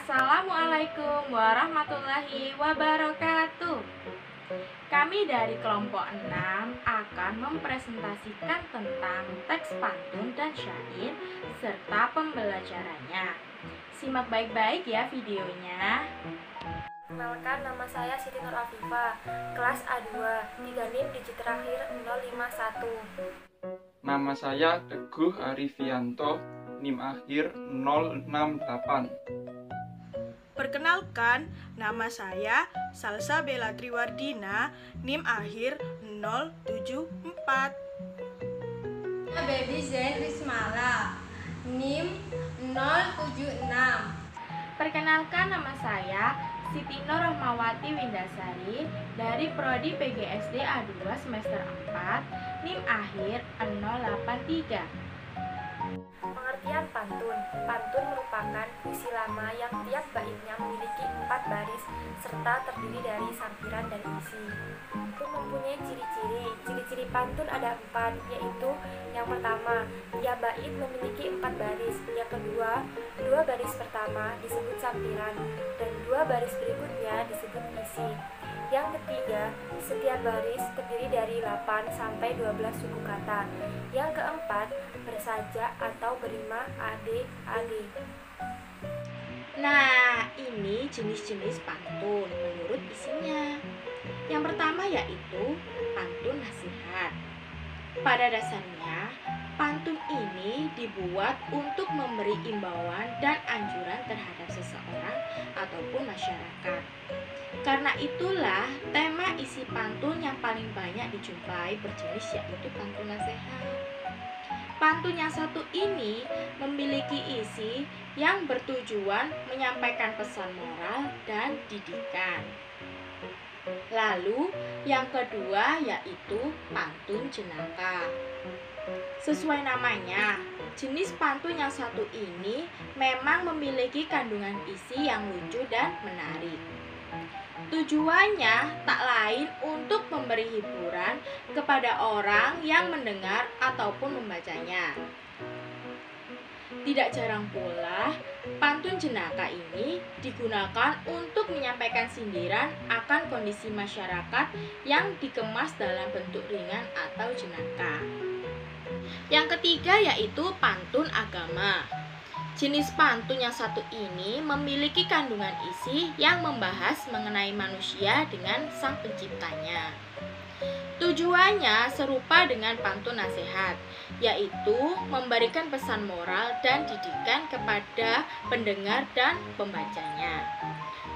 Assalamualaikum warahmatullahi wabarakatuh. Kami dari kelompok 6 akan mempresentasikan tentang teks pantun dan syair serta pembelajarannya. Simak baik-baik ya videonya. Perkenalkan, nama saya Siti Nur Afifah, kelas A2, 3 NIM digit terakhir 051. Nama saya Teguh Arifianto, NIM akhir 068. Perkenalkan, nama saya Salsa Bella Triwardina, NIM akhir 074. Baby Zain Rismala, NIM 076. Perkenalkan, nama saya Siti Nur Rahmawati Windasari dari Prodi PGSD A2 semester 4, NIM akhir 083. Pengertian pantun. Pantun merupakan puisi lama yang tiap baitnya memiliki 4 baris serta terdiri dari sampiran dan isi. Pantun mempunyai ciri-ciri. Ciri-ciri pantun ada 4, yaitu yang pertama, tiap bait memiliki 4 baris. Yang kedua, 2 baris pertama disebut sampiran dan 2 baris berikutnya disebut isi. Yang ketiga, setiap baris terdiri dari 8 sampai 12 suku kata. Yang keempat, bersaja atau berima AD. Nah, ini jenis-jenis pantun menurut isinya. Yang pertama yaitu pantun nasihat. Pada dasarnya, pantun ini dibuat untuk memberi imbauan dan anjuran terhadap seseorang ataupun masyarakat. Karena itulah tema isi pantun yang paling banyak dijumpai berjenis yaitu pantun nasihat. Pantun yang satu ini memiliki isi yang bertujuan menyampaikan pesan moral dan didikan. Lalu yang kedua yaitu pantun jenaka. Sesuai namanya, jenis pantun yang satu ini memang memiliki kandungan isi yang lucu dan menarik. Tujuannya tak lain untuk memberi hiburan kepada orang yang mendengar ataupun membacanya. Tidak jarang pula, pantun jenaka ini digunakan untuk menyampaikan sindiran akan kondisi masyarakat yang dikemas dalam bentuk ringan atau jenaka. Yang ketiga yaitu pantun agama. Jenis pantun yang satu ini memiliki kandungan isi yang membahas mengenai manusia dengan sang penciptanya. Tujuannya serupa dengan pantun nasihat, yaitu memberikan pesan moral dan didikan kepada pendengar dan pembacanya.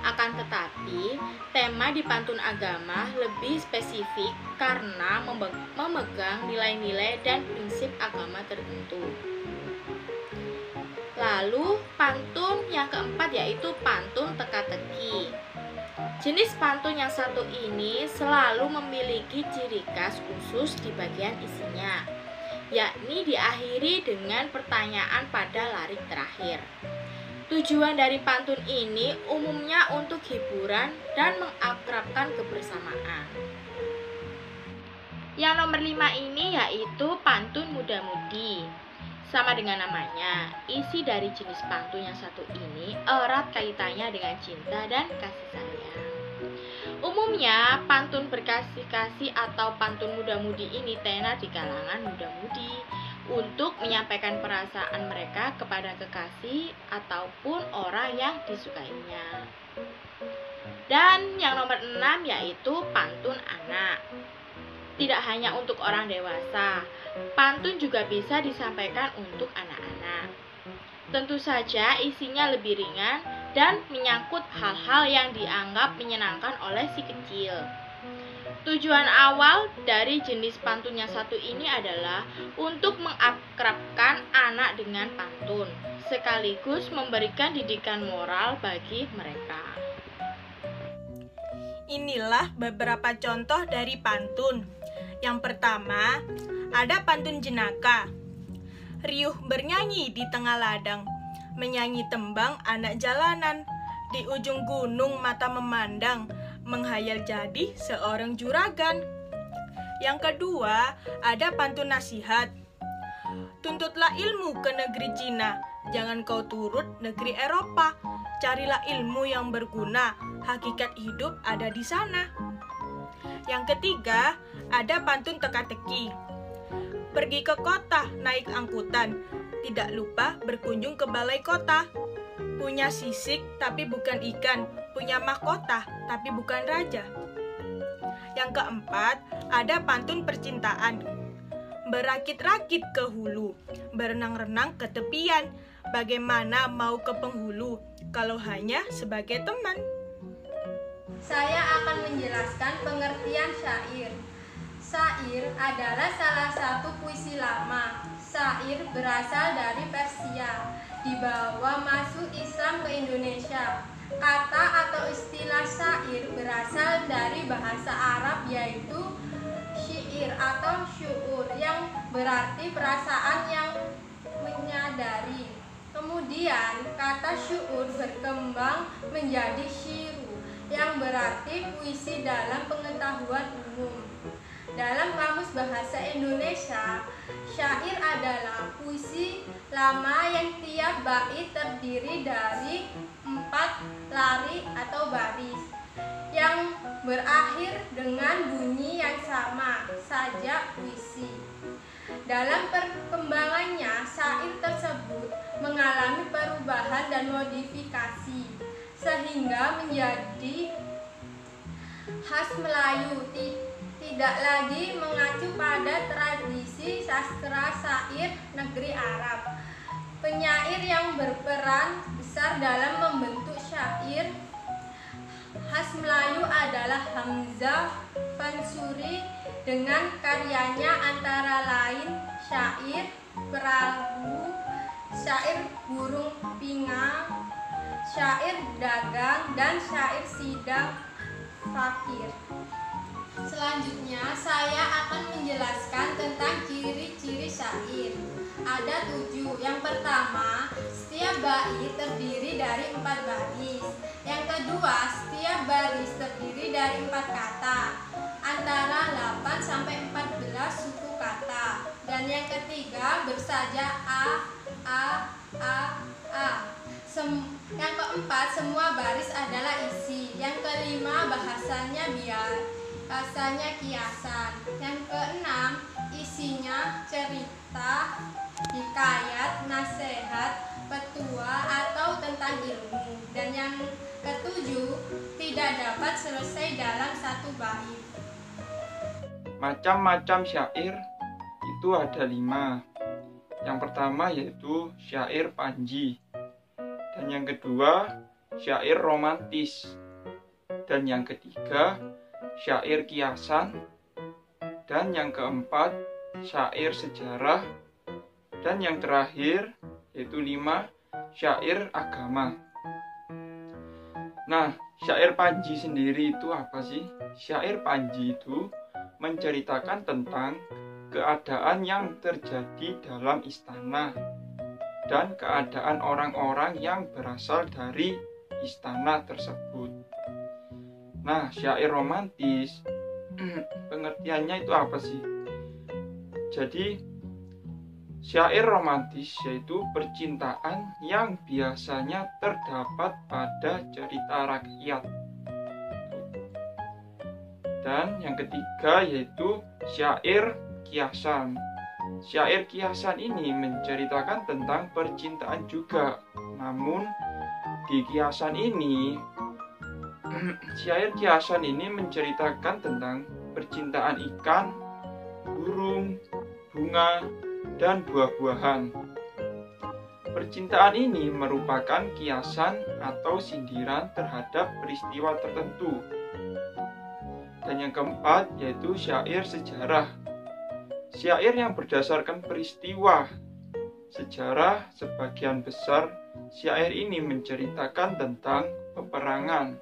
Akan tetapi, tema di pantun agama lebih spesifik karena memegang nilai-nilai dan prinsip agama tertentu. Lalu pantun yang keempat yaitu pantun teka-teki. Jenis pantun yang satu ini selalu memiliki ciri khas khusus di bagian isinya, yakni diakhiri dengan pertanyaan pada larik terakhir. Tujuan dari pantun ini umumnya untuk hiburan dan mengakrabkan kebersamaan. Yang nomor 5 ini yaitu pantun muda-mudi. Sama dengan namanya, isi dari jenis pantun yang satu ini erat kaitannya dengan cinta dan kasih sayang. Umumnya, pantun berkasih-kasih atau pantun muda-mudi ini tenar di kalangan muda-mudi untuk menyampaikan perasaan mereka kepada kekasih ataupun orang yang disukainya. Dan yang nomor 6 yaitu pantun anak. Tidak hanya untuk orang dewasa, pantun juga bisa disampaikan untuk anak-anak. Tentu saja isinya lebih ringan dan menyangkut hal-hal yang dianggap menyenangkan oleh si kecil. Tujuan awal dari jenis pantun yang satu ini adalah untuk mengakrabkan anak dengan pantun, sekaligus memberikan didikan moral bagi mereka. Inilah beberapa contoh dari pantun. Yang pertama, ada pantun jenaka. Riuh bernyanyi di tengah ladang, menyanyi tembang anak jalanan. Di ujung gunung mata memandang, menghayal jadi seorang juragan. Yang kedua, ada pantun nasihat. Tuntutlah ilmu ke negeri Cina, jangan kau turut negeri Eropa. Carilah ilmu yang berguna, hakikat hidup ada di sana. Yang ketiga, ada pantun teka-teki. Pergi ke kota, naik angkutan, tidak lupa berkunjung ke balai kota. Punya sisik tapi bukan ikan, punya mahkota tapi bukan raja. Yang keempat, ada pantun percintaan. Berakit-rakit ke hulu, berenang-renang ke tepian. Bagaimana mau ke penghulu kalau hanya sebagai teman? Saya akan menjelaskan pengertian syair. Syair adalah salah satu puisi lama. Syair berasal dari Persia, dibawa masuk Islam ke Indonesia. Kata atau istilah syair berasal dari bahasa Arab yaitu syair atau syu'ur yang berarti perasaan yang menyadari. Kemudian kata syu'ur berkembang menjadi syiru yang berarti puisi dalam pengetahuan umum. Dalam Kamus Bahasa Indonesia, syair adalah puisi lama yang tiap bait terdiri dari 4 lari atau baris yang berakhir dengan bunyi yang sama saja puisi. Dalam perkembangannya, syair tersebut mengalami perubahan dan modifikasi sehingga menjadi khas Melayu, tidak lagi mengacu pada tradisi sastra syair negeri Arab. Penyair yang berperan besar dalam membentuk syair khas Melayu adalah Hamzah Fansuri dengan karyanya antara lain syair Perahu, syair Burung Pinang, syair Dagang, dan syair Sidang Fakir. Selanjutnya saya akan menjelaskan tentang ciri-ciri syair. Ada 7. Yang pertama, setiap bait terdiri dari 4 baris. Yang kedua, setiap baris terdiri dari 4 kata, antara 8 sampai 14 suku kata. Dan yang ketiga, bersaja a. Yang keempat, semua baris adalah isi. Yang kelima, bahasanya bahasanya kiasan. Yang keenam, isinya cerita, hikayat, nasihat, petua, atau tentang ilmu. Dan yang ketujuh, tidak dapat selesai dalam satu bait. Macam-macam syair itu ada 5. Yang pertama yaitu syair panji. Dan yang kedua, syair romantis. Dan yang ketiga, syair kiasan. Dan yang keempat, syair sejarah. Dan yang terakhir, yaitu 5, syair agama. Nah, syair panji sendiri itu apa sih? Syair panji itu menceritakan tentang keadaan yang terjadi dalam istana dan keadaan orang-orang yang berasal dari istana tersebut. Nah, syair romantis pengertiannya itu apa sih? Jadi, syair romantis yaitu percintaan yang biasanya terdapat pada cerita rakyat. Dan yang ketiga yaitu syair kiasan. Syair kiasan ini menceritakan tentang percintaan juga. Namun di kiasan ini, syair kiasan ini menceritakan tentang percintaan ikan, burung, bunga, dan buah-buahan. Percintaan ini merupakan kiasan atau sindiran terhadap peristiwa tertentu. Dan yang keempat yaitu syair sejarah. Syair yang berdasarkan peristiwa sejarah, sebagian besar syair ini menceritakan tentang peperangan.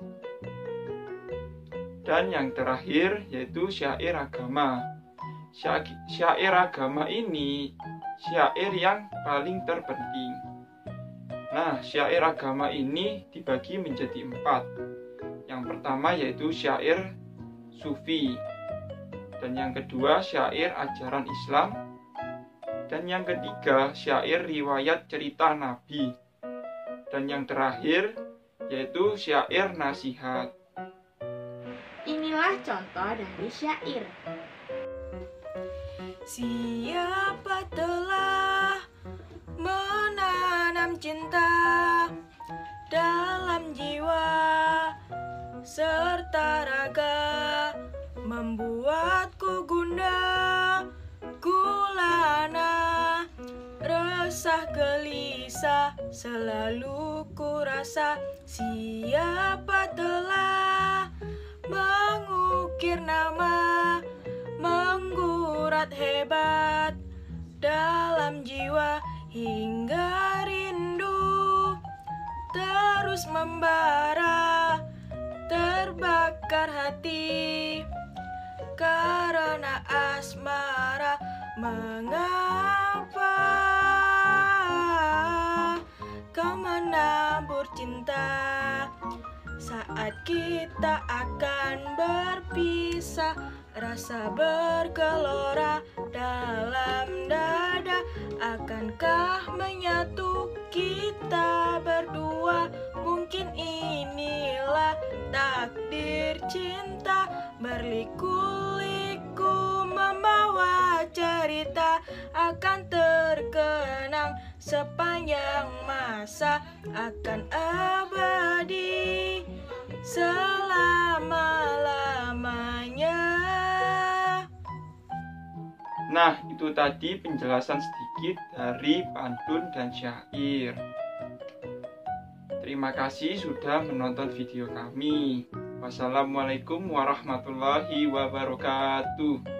Dan yang terakhir yaitu syair agama. Syair agama ini syair yang paling terpenting. Nah, syair agama ini dibagi menjadi 4. Yang pertama yaitu syair sufi. Dan yang kedua syair ajaran Islam. Dan yang ketiga syair riwayat cerita Nabi. Dan yang terakhir yaitu syair nasihat. Inilah contoh dari syair. Siapa telah menanam cinta dalam jiwa serta raga, membuatku gundah gulana, resah gelisah selalu ku rasa. Siapa telah mengukir nama, menggurat hebat dalam jiwa, hingga rindu terus membara, terbakar hati karena asmara. Mengapa kau menabur cinta saat kita akan berpisah? Rasa bergelora dalam dada, akankah menyatu kita berdua? Mungkin inilah takdir cinta, berliku-liku membawa cerita, akan terkenang sepanjang masa, akan abadi selama-lamanya. Nah, itu tadi penjelasan sedikit dari pantun dan syair. Terima kasih sudah menonton video kami. Wassalamualaikum warahmatullahi wabarakatuh.